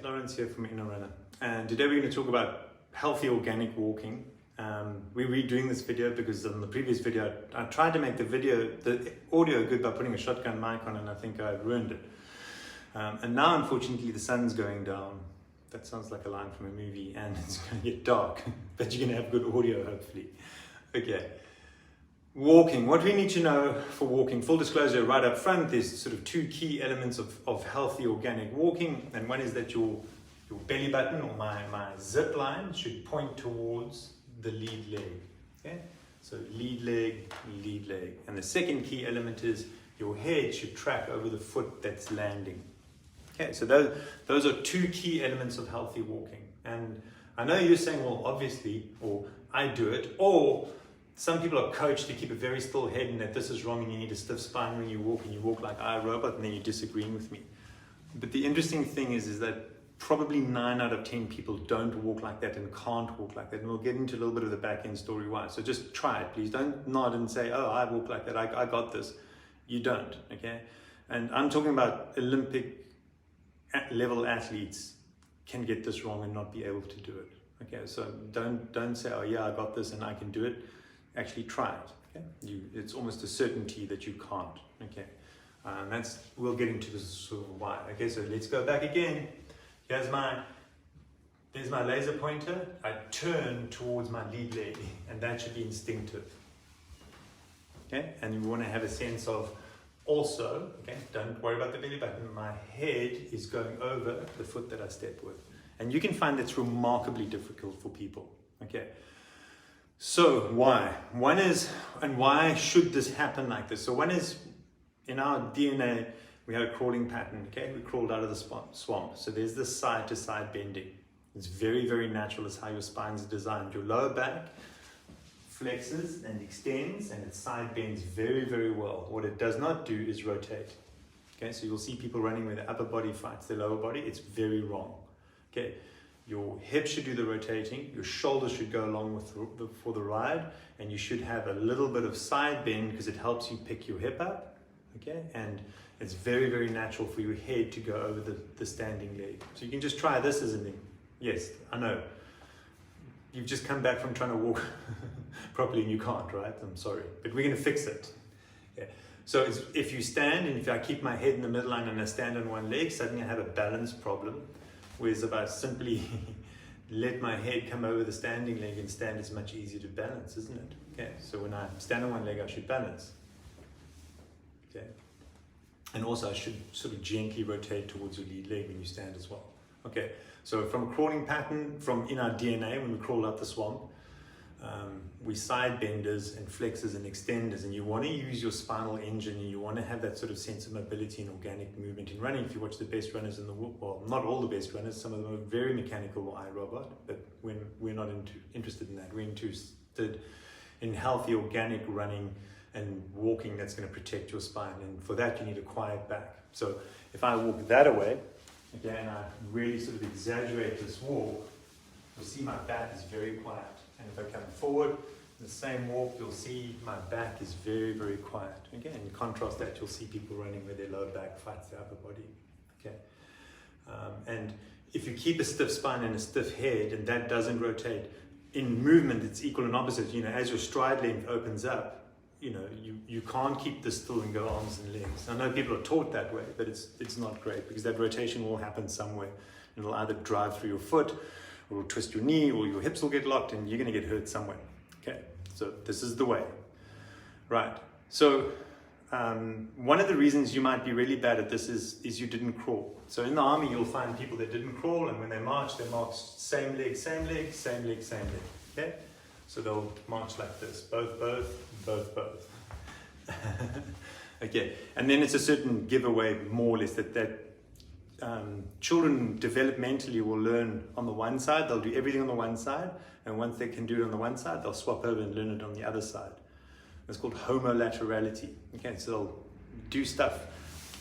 Lawrence here from Inner Runner, and today we're going to talk about healthy organic walking. We're redoing this video because in the previous video I tried to make the audio good by putting a shotgun mic on, and I think I ruined it. And now unfortunately the sun's going down. That sounds like a line from a movie, and it's going to get dark, but you're going to have good audio hopefully. Okay. Walking, what we need to know for walking, full disclosure right up front, there's sort of two key elements of healthy organic walking, and one is that your belly button or my zip line should point towards the lead leg. Okay? So lead leg. And the second key element is your head should track over the foot that's landing. Okay, so those are two key elements of healthy walking. And I know you're saying, well, obviously, or I do it, or some people are coached to keep a very still head and that this is wrong and you need a stiff spine when you walk, and you walk like iRobot, and then you're disagreeing with me. But the interesting thing is that probably 9 out of 10 people don't walk like that and can't walk like that. And we'll get into a little bit of the back end story why. So just try it, please. Don't nod and say, oh, I walk like that, I got this. You don't, okay? And I'm talking about Olympic level athletes can get this wrong and not be able to do it. Okay, so don't say, oh yeah, I got this and I can do it. Actually try it. Okay? It's almost a certainty that you can't. Okay, we'll get into this sort of why. Okay, so let's go back again. There's my laser pointer. I turn towards my lead leg, and that should be instinctive. Okay, and you want to have a sense of also. Okay, don't worry about the belly button. My head is going over the foot that I step with, and you can find that's remarkably difficult for people. Okay. So why? One is, and why should this happen like this? So one is, in our DNA, we had a crawling pattern, okay? We crawled out of the swamp. So there's this side to side bending. It's very, very natural. It's how your spine's designed. Your lower back flexes and extends, and its side bends very, very well. What it does not do is rotate. Okay, so you'll see people running where the upper body fights the lower body. It's very wrong. Okay. Your hips should do the rotating, your shoulders should go along for the ride, and you should have a little bit of side bend because it helps you pick your hip up, okay? And it's very, very natural for your head to go over the standing leg. So you can just try this as a thing. Yes, I know. You've just come back from trying to walk properly and you can't, right? I'm sorry, but we're gonna fix it. Okay. So if you stand, and if I keep my head in the midline and I stand on one leg, suddenly I have a balance problem. Whereas if I simply let my head come over the standing leg and stand, it's much easier to balance, isn't it? Okay, so when I stand on one leg, I should balance. Okay, and also I should sort of gently rotate towards your lead leg when you stand as well. Okay, so from a crawling pattern, from in our DNA, when we crawl out the swamp, we side benders and flexors and extenders, and you want to use your spinal engine, and you want to have that sort of sense of mobility and organic movement in running. If you watch the best runners in the world, well, not all the best runners, some of them are very mechanical or iRobot, but we're not interested in that. We're interested in healthy organic running and walking that's going to protect your spine, and for that you need a quiet back. So if I walk that away, again, I really sort of exaggerate this walk, you'll see my back is very quiet. And if I come forward, the same walk, you'll see my back is very, very quiet. Again, in contrast that, you'll see people running where their lower back fights the upper body. Okay, and if you keep a stiff spine and a stiff head, and that doesn't rotate, in movement it's equal and opposite. You know, as your stride length opens up, you know, you can't keep this still and go arms and legs. I know people are taught that way, but it's not great, because that rotation will happen somewhere. It'll either drive through your foot, or it'll twist your knee, or your hips will get locked, and you're going to get hurt somewhere. Okay, so this is the way. Right, so one of the reasons you might be really bad at this is you didn't crawl. So in the army, you'll find people that didn't crawl, and when they march same leg, same leg, same leg, same leg. Okay, so they'll march like this, both. Okay, and then it's a certain giveaway, more or less, that children developmentally will learn on the one side. They'll do everything on the one side, and once they can do it on the one side, they'll swap over and learn it on the other side. It's called homolaterality. Okay, so they'll do stuff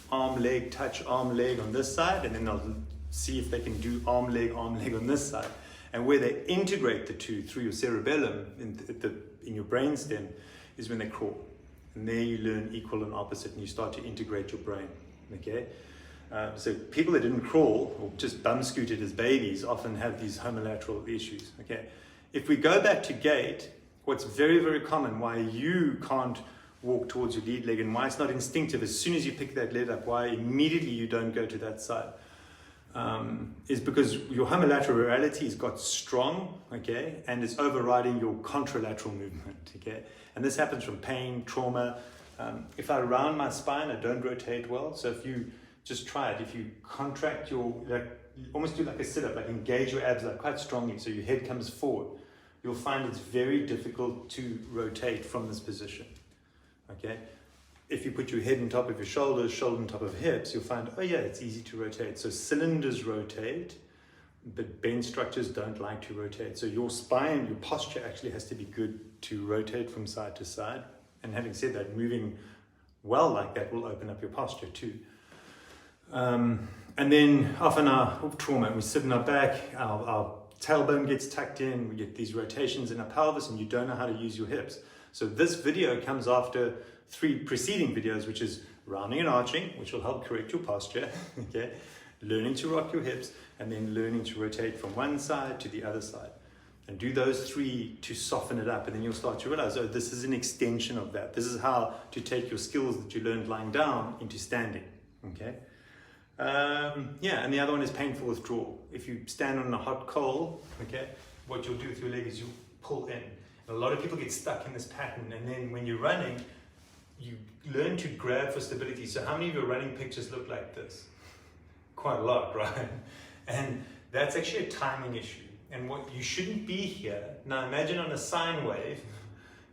arm, leg, touch, arm, leg on this side, and then they'll see if they can do arm, leg on this side. And where they integrate the two through your cerebellum in your brainstem is when they crawl. And there you learn equal and opposite, and you start to integrate your brain. Okay. So people that didn't crawl or just bum scooted as babies often have these homolateral issues. Okay, if we go back to gait, what's very, very common, why you can't walk towards your lead leg and why it's not instinctive as soon as you pick that leg up, why immediately you don't go to that side, is because your homolaterality has got strong, okay, and it's overriding your contralateral movement, okay, and this happens from pain, trauma. If I round my spine, I don't rotate well. So if you just try it, if you contract your, like, almost do like a sit-up, like engage your abs like quite strongly, so your head comes forward, you'll find it's very difficult to rotate from this position. Okay, if you put your head on top of your shoulders, shoulder on top of hips, you'll find, oh yeah, it's easy to rotate. So cylinders rotate, but bend structures don't like to rotate. So your spine, your posture actually has to be good to rotate from side to side. And having said that, moving well like that will open up your posture too. And then often our trauma, we sit in our back, our tailbone gets tucked in, we get these rotations in our pelvis and you don't know how to use your hips. So this video comes after 3 preceding videos, which is rounding and arching, which will help correct your posture, okay? Learning to rock your hips, and then learning to rotate from one side to the other side. And do those 3 to soften it up, and then you'll start to realize, oh, this is an extension of that. This is how to take your skills that you learned lying down into standing, okay? Yeah, and the other one is painful withdrawal. If you stand on a hot coal, okay, what you'll do with your leg is you'll pull in. A lot of people get stuck in this pattern, and then when you're running, you learn to grab for stability. So how many of your running pictures look like this? Quite a lot, right? And that's actually a timing issue. And what you shouldn't be here. Now imagine on a sine wave,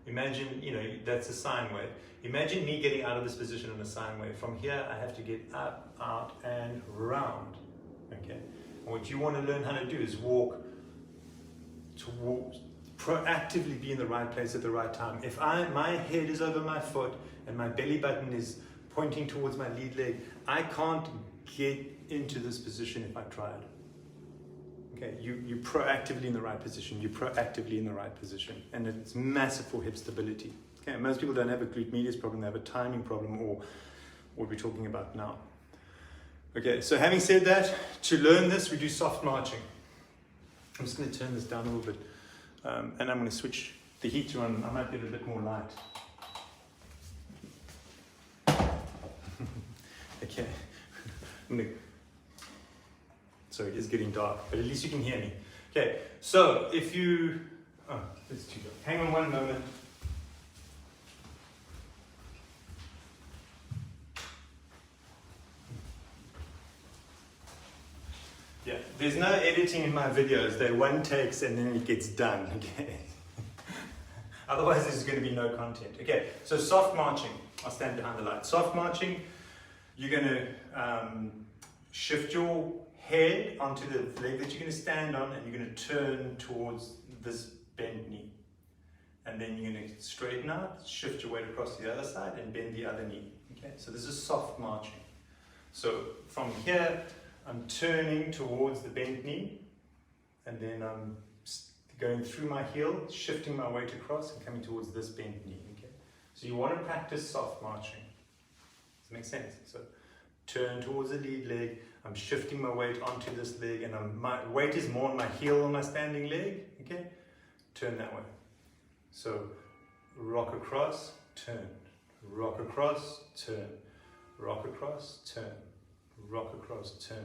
imagine, you know, that's a sine wave. Imagine me getting out of this position on a sine wave. From here, I have to get up, out, and round, okay? And what you want to learn how to do is walk towards, proactively be in the right place at the right time. If my head is over my foot and my belly button is pointing towards my lead leg, I can't get into this position if I tried. Okay, you're proactively in the right position. You're proactively in the right position, and it's massive for hip stability. Okay, most people don't have a glute medius problem; they have a timing problem, or what we're talking about now. Okay, so having said that, to learn this, we do soft marching. I'm just going to turn this down a little bit. And I'm going to switch the heater on. I might get a bit more light. Okay. Sorry, it is getting dark, but at least you can hear me. Okay, so if you... Oh, it's too dark. Hang on one moment. Yeah, there's no editing in my videos. They're one takes and then it gets done, okay? Otherwise there's going to be no content. Okay, so soft marching. I'll stand behind the light. Soft marching, you're going to shift your head onto the leg that you're going to stand on, and you're going to turn towards this bent knee. And then you're going to straighten out, shift your weight across to the other side, and bend the other knee. Okay, so this is soft marching. So from here, I'm turning towards the bent knee, and then I'm going through my heel, shifting my weight across and coming towards this bent knee. Okay, so you want to practice soft marching. Does that make sense? So turn towards the lead leg, I'm shifting my weight onto this leg, and my weight is more on my heel on my standing leg. Okay, turn that way. So rock across, turn, rock across, turn, rock across, turn, rock across, turn.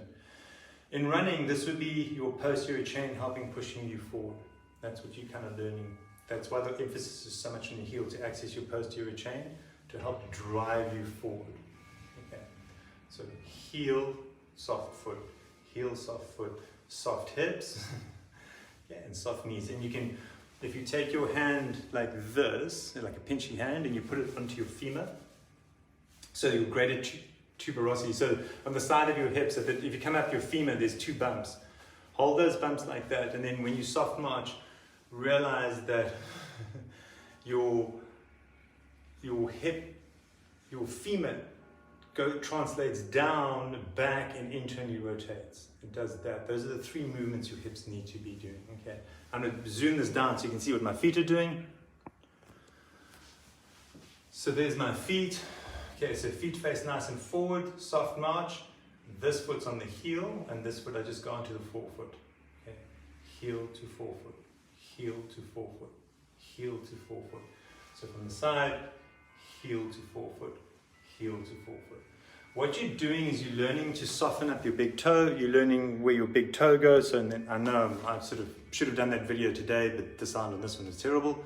In running, this would be your posterior chain helping pushing you forward. That's what you're kind of learning. That's why the emphasis is so much on the heel, to access your posterior chain to help drive you forward. Okay. So heel, soft foot, soft hips, yeah, and soft knees. And you can, if you take your hand like this, like a pinchy hand, and you put it onto your femur, so your greater tuberosity. So on the side of your hips, if you come up your femur, there's 2 bumps. Hold those bumps like that, and then when you soft march, realize that your hip, your femur translates down, back, and internally rotates. It does that. Those are the 3 movements your hips need to be doing. Okay, I'm going to zoom this down so you can see what my feet are doing. So there's my feet. Okay, so feet face nice and forward, soft march. This foot's on the heel, and this foot I just go onto the forefoot. Okay, heel to forefoot, heel to forefoot, heel to forefoot. So from the side, heel to forefoot, heel to forefoot. What you're doing is you're learning to soften up your big toe. You're learning where your big toe goes. So, and then I know I sort of should have done that video today, but the sound on this one is terrible.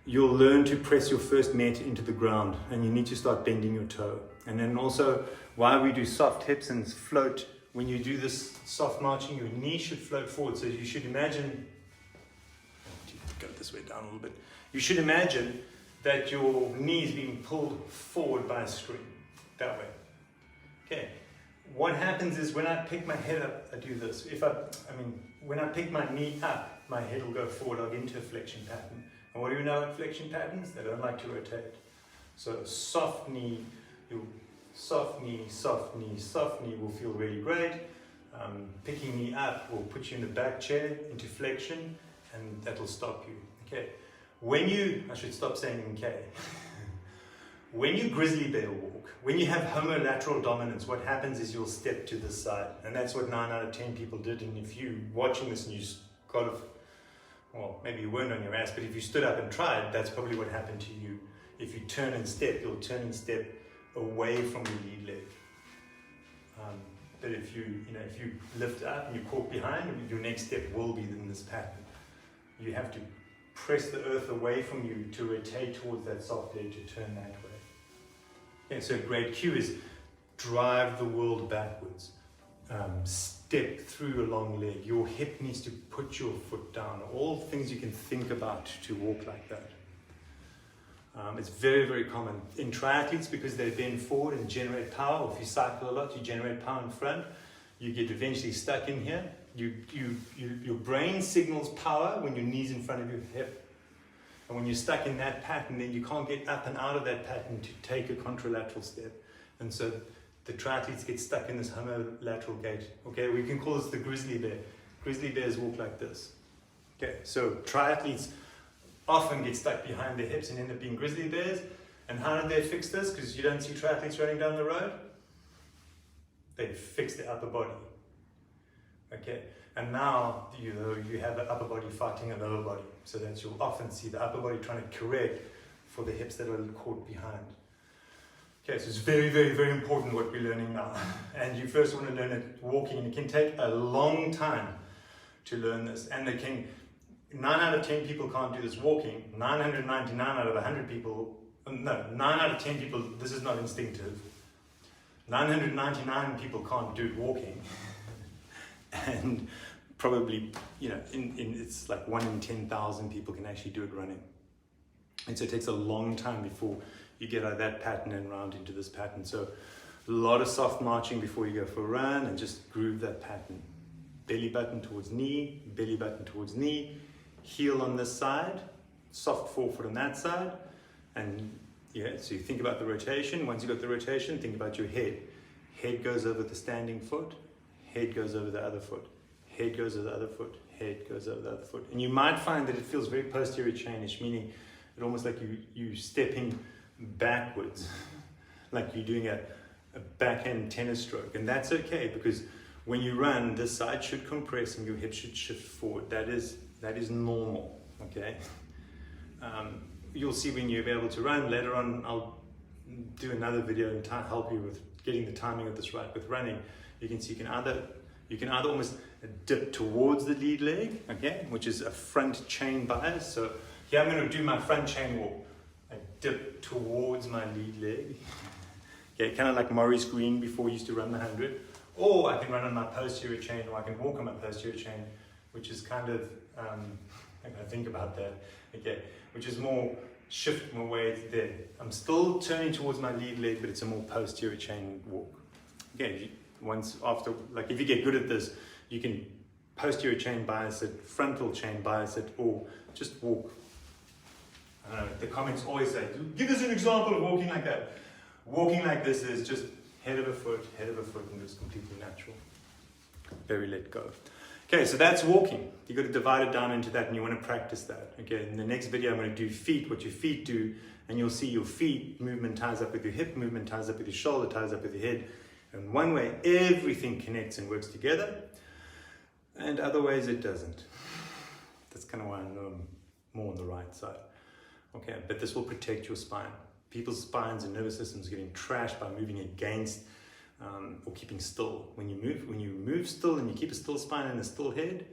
You'll learn to press your first met into the ground, and you need to start bending your toe. And then also, why we do soft hips and float, when you do this soft marching, your knee should float forward. So you should imagine, go this way down a little bit. You should imagine that your knee is being pulled forward by a string, that way. Okay, what happens is when I pick my head up, I do this. When I pick my knee up, my head will go forward, I'll get into a flexion pattern. And what do you know about flexion patterns? They don't like to rotate. So soft knee, soft knee, soft knee, soft knee will feel really great. Picking knee up will put you in the back chair into flexion, and that will stop you. Okay. I should stop saying okay. When you grizzly bear walk, when you have homolateral dominance, what happens is you'll step to this side. And that's what 9 out of 10 people did. And if you're watching this and you got well, maybe you weren't on your ass, but if you stood up and tried, that's probably what happened to you. If you turn and step, you'll turn and step away from your lead leg. But if you lift up and you caught behind, your next step will be in this pattern. You have to press the earth away from you to rotate towards that soft leg to turn that way. Okay, so a great cue is drive the world backwards. Step through a long leg. Your hip needs to put your foot down. All things you can think about to walk like that. It's very, very common in triathletes because they bend forward and generate power. If you cycle a lot, you generate power in front. You get eventually stuck in here. Your brain signals power when your knee's in front of your hip. And when you're stuck in that pattern, then you can't get up and out of that pattern to take a contralateral step. And so the triathletes get stuck in this homolateral gait. Okay, we can call this the grizzly bear. Grizzly bears walk like this. Okay, so triathletes often get stuck behind their hips and end up being grizzly bears. And how did they fix this? Because you don't see triathletes running down the road. They fix the upper body. Okay, and now you have the upper body fighting a lower body. So that you'll often see the upper body trying to correct for the hips that are caught behind. Okay, so it's very, very, very important what we're learning now. And you first want to learn it walking. It can take a long time to learn this. And 9 out of 10 people can't do this walking. 999 out of 100 people, no, 9 out of 10 people, this is not instinctive. 999 people can't do it walking. And probably, it's like 1 in 10,000 people can actually do it running. And so it takes a long time before you get out of that pattern and round into this pattern. So a lot of soft marching before you go for a run and just groove that pattern. Belly button towards knee, belly button towards knee, heel on this side, soft forefoot on that side. And so you think about the rotation. Once you've got the rotation, think about your head. Head goes over the standing foot, head goes over the other foot, head goes over the other foot, head goes over the other foot. And you might find that it feels very posterior chainish, meaning it almost like you stepping backwards, like you're doing a backhand tennis stroke. And that's okay, because when you run, this side should compress and your hip should shift forward. That is normal, okay? You'll see when you're able to run. Later on, I'll do another video and help you with getting the timing of this right. With running, you can see you can either almost dip towards the lead leg, okay, which is a front chain bias. So here I'm going to do my front chain walk. I dip towards my lead leg. Okay, kind of like Maurice Green before he used to run the 100. Or I can run on my posterior chain, or I can walk on my posterior chain, which is kind of, I think about that, okay, which is more shift my weight there. I'm still turning towards my lead leg, but it's a more posterior chain walk. Okay, if you get good at this, you can posterior chain bias it, frontal chain bias it, or just walk. I don't know, the comments always say, give us an example of walking like that. Walking like this is just head of a foot, and it's completely natural. Very let go. Okay, so that's walking. You've got to divide it down into that, and you want to practice that. Okay, in the next video, I'm going to do feet, what your feet do, and you'll see your feet movement ties up with your hip movement, ties up with your shoulder, ties up with your head, In one way, everything connects and works together, and other ways it doesn't. That's kind of why I know I'm more on the right side. Okay, but this will protect your spine. People's spines and nervous systems are getting trashed by moving against or keeping still. When you move still and you keep a still spine and a still head,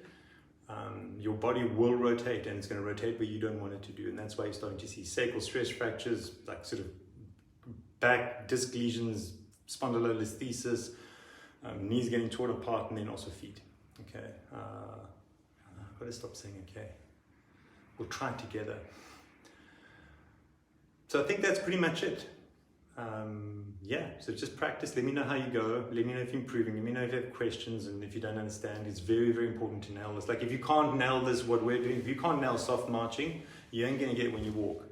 your body will rotate, and it's going to rotate where you don't want it to do. And that's why you're starting to see sacral stress fractures, like sort of back disc lesions, spondylolisthesis, knees getting torn apart, and then also feet. Okay, I've got to stop saying okay. We'll try together. So I think that's pretty much it. Yeah, so just practice. Let me know how you go. Let me know if you're improving. Let me know if you have questions, and if you don't understand. It's very, very important to nail this. Like, if you can't nail this, what we're doing, if you can't nail soft marching, you ain't going to get it when you walk.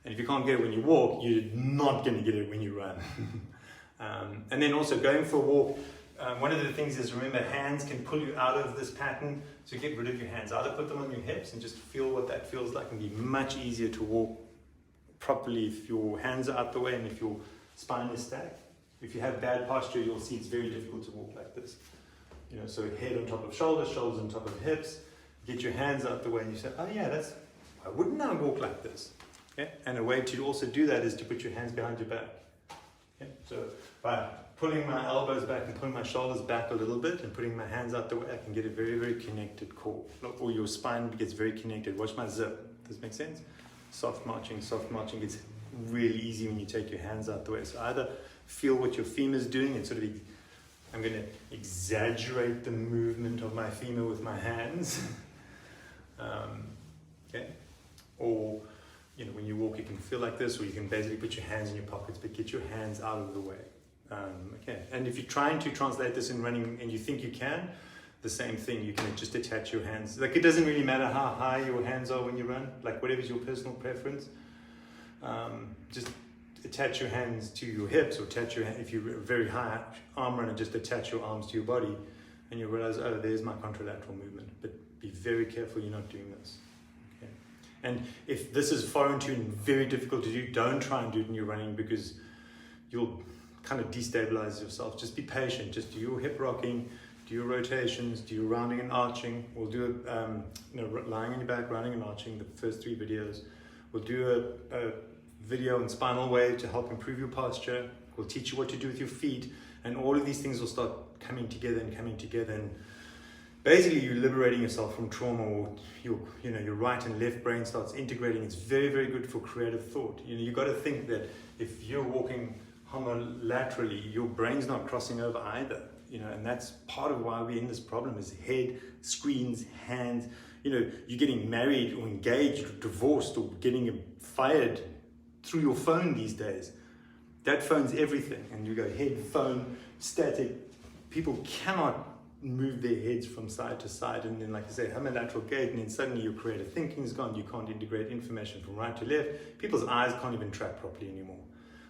And if you can't get it when you walk, you're not going to get it when you run. And then also going for a walk, one of the things is, remember, hands can pull you out of this pattern. So get rid of your hands. Either put them on your hips and just feel what that feels like, and be much easier to walk properly if your hands are out the way and if your spine is stacked. If you have bad posture, you'll see it's very difficult to walk like this. You know, so head on top of shoulders, shoulders on top of hips. Get your hands out the way, and you say, oh yeah, why wouldn't I walk like this? Okay? And a way to also do that is to put your hands behind your back. Okay? So by pulling my elbows back and pulling my shoulders back a little bit and putting my hands out the way, I can get a very, very connected core. Or your spine gets very connected. Watch my zip. Does this make sense? Soft marching gets really easy when you take your hands out the way. So either feel what your femur is doing and sort of, I'm going to exaggerate the movement of my femur with my hands. Okay? Or, you know, when you walk, you can feel like this, or you can basically put your hands in your pockets, but get your hands out of the way. Okay, and if you're trying to translate this in running and you think you can, the same thing, you can just attach your hands. Like, it doesn't really matter how high your hands are when you run, like whatever's your personal preference. Just attach your hands to your hips, or attach your hand, if you're a very high arm runner, just attach your arms to your body, and you'll realize, oh, there's my contralateral movement. But be very careful you're not doing this. Okay? And if this is foreign to you and very difficult to do, don't try and do it in your running, because you'll kind of destabilize yourself. Just be patient. Just do your hip rocking, do your rotations, do your rounding and arching. We'll do it, lying on your back, rounding and arching, the first 3 videos. We'll do a video on spinal wave to help improve your posture. We'll teach you what to do with your feet, and all of these things will start coming together, and basically you're liberating yourself from trauma, or your right and left brain starts integrating. It's very, very good for creative thought. You got to think that if you're walking homolaterally, your brain's not crossing over either. And that's part of why we're in this problem, is head, screens, hands. You're getting married or engaged or divorced or getting fired through your phone these days. That phone's everything. And you go head, phone, static. People cannot move their heads from side to side. And then, like I say, homolateral gait, and then suddenly your creative thinking is gone. You can't integrate information from right to left. People's eyes can't even track properly anymore.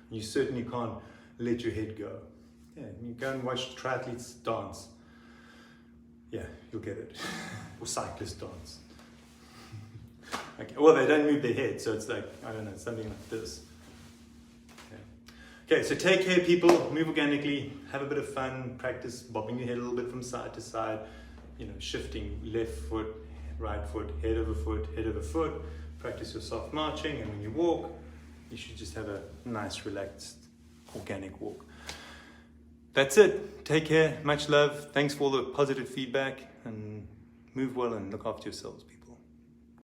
You certainly can't let your head go. Yeah, you go and watch triathletes dance. Yeah, you'll get it. Or cyclists dance. Okay. Well, they don't move their head, so it's like, I don't know, something like this. Okay, so take care, people. Move organically. Have a bit of fun. Practice bobbing your head a little bit from side to side. Shifting left foot, right foot, head over foot, head over foot. Practice your soft marching, and when you walk, you should just have a nice, relaxed, organic walk. That's it. Take care. Much love. Thanks for all the positive feedback, and move well and look after yourselves, people.